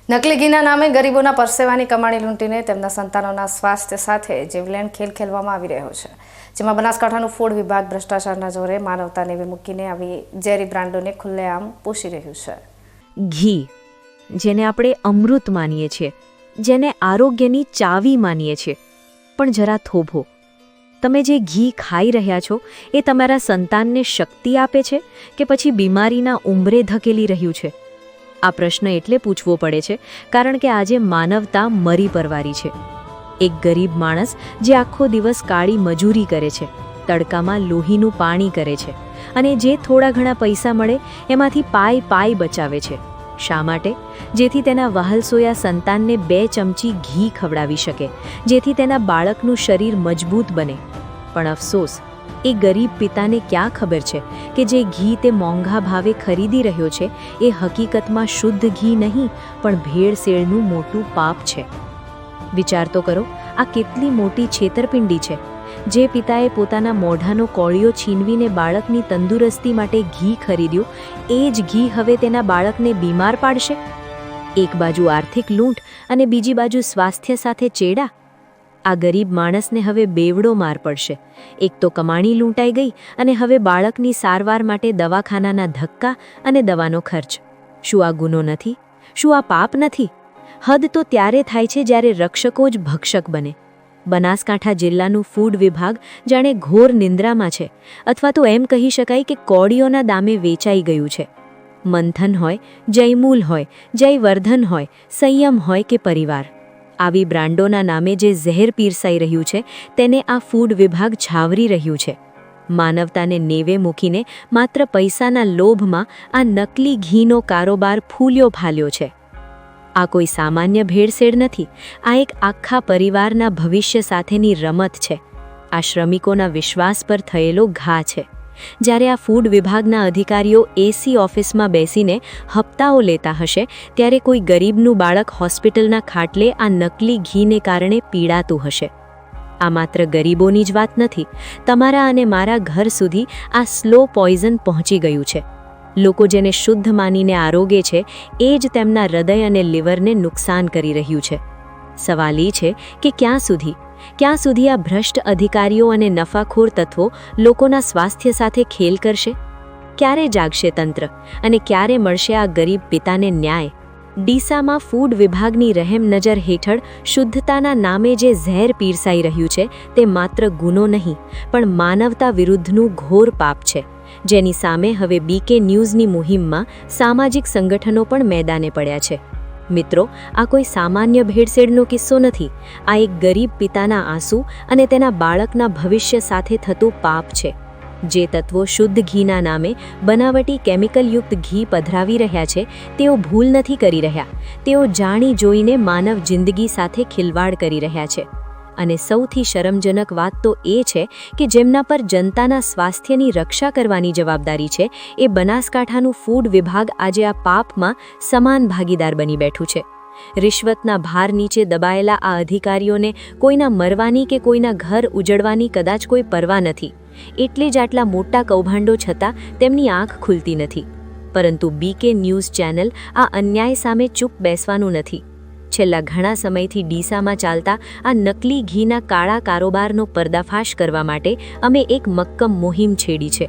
નકલી ઘીના નામે ગરીબોના પરસેવાની કમાણી લૂંટીને તેમના સંતાનોના સ્વાસ્થ્ય સાથે જીવલેણ ખેલ ખેલવામાં આવી રહ્યો છે, જેમાં બનાસકાંઠાનું ફૂડ વિભાગ ભ્રષ્ટાચારના જોરે માનવતાને મૂકીને આવી ઝેરી બ્રાન્ડોને ખુલ્લેઆમ પોષી રહ્યું છે. ઘી, જેને આપણે અમૃત માનીએ છીએ, જેને આરોગ્યની ચાવી માનીએ છીએ, પણ જરા થોભો. તમે જે ઘી ખાઈ રહ્યા છો એ તમારા સંતાનને શક્તિ આપે છે કે પછી બીમારીના ઉંબરે ધકેલી રહ્યું છે? આ પ્રશ્ન એટલે પૂછવો પડે છે કારણ કે આજે માનવતા મરી પરવારી છે. એક ગરીબ માણસ જે આખો દિવસ કાળી મજૂરી કરે છે, તડકામાં લોહીનું પાણી કરે છે અને જે થોડા ઘણા પૈસા મળે એમાંથી પાઈ બચાવે છે. શા માટે? જેથી તેના વહાલસોયા સંતાનને 2 ચમચી ઘી ખવડાવી શકે, જેથી તેના બાળકનું શરીર મજબૂત બને. પણ અફસોસ, એ ગરીબ પિતાને ક્યાં ખબર છે કે જે ઘી તે મોંઘા ભાવે ખરીદી રહ્યો છે એ હકીકતમાં શુદ્ધ ઘી નહીં પણ ભેળસેળનું મોટું પાપ છે. વિચાર તો કરો, આ કેટલી મોટી છેતરપિંડી છે. જે પિતાએ પોતાના મોઢાનો કોળિયો છીનવીને બાળકની તંદુરસ્તી માટે ઘી ખરીદ્યું, એ જ ઘી હવે તેના બાળકને બીમાર પાડશે. એક બાજુ આર્થિક લૂંટ અને બીજી બાજુ સ્વાસ્થ્ય સાથે ચેડા. આ ગરીબ માણસને હવે બેવડો માર પડશે. એક તો કમાણી લૂંટાઈ ગઈ અને હવે બાળકની સારવાર માટે દવાખાનાના ધક્કા અને દવાનો ખર્ચ. શું આ ગુનો નથી? શું આ પાપ નથી? હદ તો ત્યારે થાય છે જ્યારે રક્ષકો જ ભક્ષક બને. બનાસકાંઠા જિલ્લાનું ફૂડ વિભાગ જાણે ઘોર નિંદ્રામાં છે, અથવા તો એમ કહી શકાય કે કોળીઓના દામે વેચાઈ ગયું છે. મંથન હોય, જયમૂલ હોય, જયવર્ધન હોય, સંયમ હોય કે પરિવાર, આવી બ્રાન્ડોના નામે જે ઝેર પીરસાઈ રહ્યું છે તેને આ ફૂડ વિભાગ છાવરી રહ્યું છે. માનવતાને નેવે મૂકીને માત્ર પૈસાના લોભમાં આ નકલી ઘીનો કારોબાર ફૂલ્યો ફાલ્યો છે. આ કોઈ સામાન્ય ભેળસેળ નથી. આ એક આખા પરિવારના ભવિષ્ય સાથેની રમત છે. આ શ્રમિકોના વિશ્વાસ પર થયેલો ઘા છે. જ્યારે આ ફૂડ વિભાગના અધિકારીઓ એસી ઓફિસમાં બેસીને હપ્તાઓ લેતા હશે, ત્યારે કોઈ ગરીબનું બાળક હોસ્પિટલના ખાટલે આ નકલી ઘીને કારણે પીડાતું હશે. આ માત્ર ગરીબોની જ વાત નથી. તમારા અને મારા ઘર સુધી આ સ્લો પોઈઝન પહોંચી ગયું છે. લોકો જેને શુદ્ધ માનીને આરોગે છે એ જ તેમના હૃદય અને લીવરને નુકસાન કરી રહ્યું છે. સવાલ એ છે કે ક્યાં સુધી આ ભ્રષ્ટ અધિકારીઓ અને નફાખોર તત્વો લોકોના સ્વાસ્થ્ય સાથે ખેલ કરશે? ક્યારે જાગશે તંત્ર અને ક્યારે મળશે આ ગરીબ પિતાને ન્યાય? ડીસામાં ફૂડ વિભાગની રહેમ નજર હેઠળ શુદ્ધતાના નામે જે ઝેર પીરસાઈ રહ્યું છે તે માત્ર ગુનો નહીં પણ માનવતા વિરુદ્ધનું ઘોર પાપ છે, જેની સામે હવે બીકે ન્યૂઝની મુહિમમાં સામાજિક સંગઠનો પણ મેદાને પડ્યા છે. મિત્રો, આ કોઈ સામાન્ય ભેળસેળનો કિસ્સો નથી. આ એક ગરીબ પિતાના આંસુ અને તેના બાળકના ભવિષ્ય સાથે થતું પાપ છે. જે તત્વો શુદ્ધ ઘીના નામે બનાવટી કેમિકલયુક્ત ઘી પધરાવી રહ્યા છે તેઓ ભૂલ નથી કરી રહ્યા. તેઓ જાણી જોઈને માનવ જિંદગી સાથે ખિલવાડ કરી રહ્યા છે. અને સૌથી શરમજનક વાત તો એ છે કે જેમના પર જનતાના સ્વાસ્થ્યની રક્ષા કરવાની જવાબદારી છે એ બનાસકાંઠાનું ફૂડ વિભાગ આજે આ પાપમાં સમાન ભાગીદાર બની બેઠું છે. રિશ્વતના ભાર નીચે દબાયેલા આ અધિકારીઓને કોઈના મરવાની કે કોઈના ઘર ઉજળવાની કદાચ કોઈ પરવા નથી. એટલે જ આટલા મોટા કૌભાંડો છતાં તેમની આંખ ખુલતી નથી. પરંતુ બીકે ન્યૂઝ ચેનલ આ અન્યાય સામે ચૂપ બેસવાનું નથી. છેલ્લા ઘણા સમયથી ડીસામાં ચાલતા આ નકલી ઘીના કાળા કારોબારનો પર્દાફાશ કરવા માટે અમે એક મક્કમ મુહિમ છેડી છે.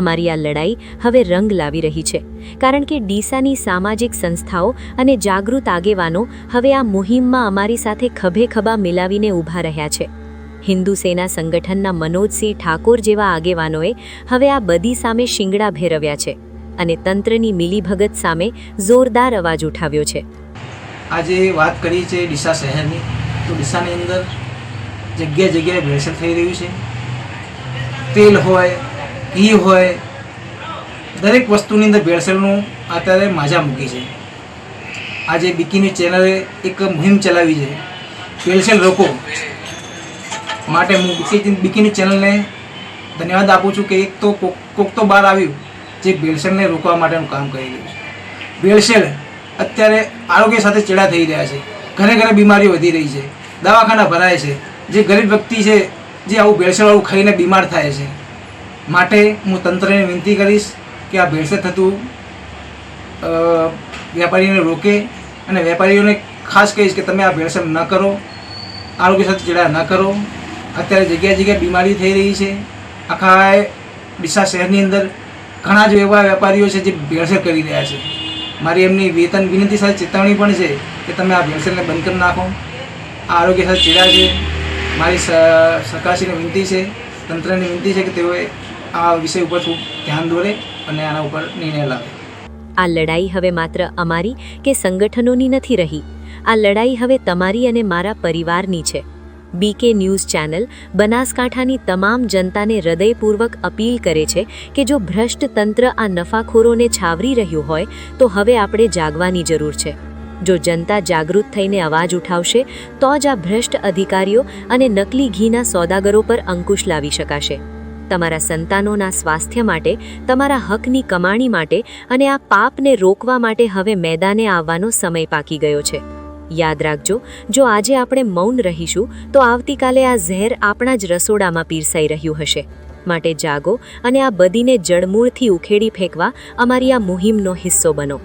અમારી આ લડાઈ હવે રંગ લાવી રહી છે, કારણ કે ડીસાની સામાજિક સંસ્થાઓ અને જાગૃત આગેવાનો હવે આ મુહિમમાં અમારી સાથે ખભે ખભા મિલાવીને ઊભા રહ્યા છે. હિન્દુ સેના સંગઠનના મનોજસિંહ ઠાકોર જેવા આગેવાનોએ હવે આ બધી સામે શિંગડા ભેરવ્યા છે અને તંત્રની મિલીભગત સામે જોરદાર અવાજ ઉઠાવ્યો છે. આજે વાત કરી છે ડીસા શહેરની, તો ડીસાની અંદર જગ્યાએ ભેળસેળ થઈ રહ્યું છે. તેલ હોય, ઘી હોય, દરેક વસ્તુની અંદર ભેળસેળનું અત્યારે માજા મૂકી છે. આજે બીકેની ચેનલે એક મુહિમ ચલાવી છે, ભેળસેળ રોકો માટે. હું બીકેની ચેનલને ધન્યવાદ આપું છું કે એક તો કોક તો બહાર આવ્યું જે ભેળસેળને રોકવા માટેનું કામ કરી રહ્યું છે. ભેળસેળ અત્યારે આરોગ્ય સાથે ચેડા થઈ રહ્યા છે. ઘરે ઘરે બીમારીઓ વધી રહી છે, દવાખાના ભરાય છે. જે ગરીબ વ્યક્તિ છે જે આવું ભેળસેળવાળું ખાઈને બીમાર થાય છે. માટે હું તંત્રને વિનંતી કરીશ કે આ ભેળસેળ થતું વેપારીને રોકે અને વેપારીઓને ખાસ કહીશ કે તમે આ ભેળસેળ ન કરો, આરોગ્ય સાથે ચેડા ન કરો. અત્યારે જગ્યાએ જગ્યાએ બીમારી થઈ રહી છે. આખા ડીસા શહેરની અંદર ઘણા જ એવા વેપારીઓ છે જે ભેળસેળ કરી રહ્યા છે. મારી એમની વિનંતી સાથે ચેતવણી પણ છે કે તમે આ ભેળસેળને બંધ કરી નાખો. આ આરોગ્ય સાથે ચેડા છે. મારી સરકારશ્રીને વિનંતી છે, તંત્રને વિનંતી છે કે તેઓએ આ વિષય ઉપર ખૂબ ધ્યાન દોરે અને આના ઉપર નિર્ણય લાવે. આ લડાઈ હવે માત્ર અમારી કે સંગઠનોની નથી રહી. આ લડાઈ હવે તમારી અને મારા પરિવારની છે. બીકે ન્યૂઝ ચેનલ બનાસકાંઠાની તમામ જનતાને હૃદયપૂર્વક અપીલ કરે છે કે જો ભ્રષ્ટ તંત્ર આ નફાખોરોને છાવરી રહ્યું હોય તો હવે આપણે જાગવાની જરૂર છે. જો જનતા જાગૃત થઈને અવાજ ઉઠાવશે તો જ આ ભ્રષ્ટ અધિકારીઓ અને નકલી ઘીના સોદાગરો પર અંકુશ લાવી શકાશે. તમારા સંતાનોના સ્વાસ્થ્ય માટે, તમારા હકની કમાણી માટે અને આ પાપને રોકવા માટે હવે મેદાને આવવાનો સમય પાકી ગયો છે. યાદ રાખજો, જો આજે આપણે મૌન રહીશું તો આવતીકાલે આ ઝેર આપણા જ રસોડામાં પીરસાઈ રહ્યું હશે. માટે જાગો અને આ બદીને જડમૂળથી ઉખેડી ફેંકવા અમારી આ મુહિમનો હિસ્સો બનો.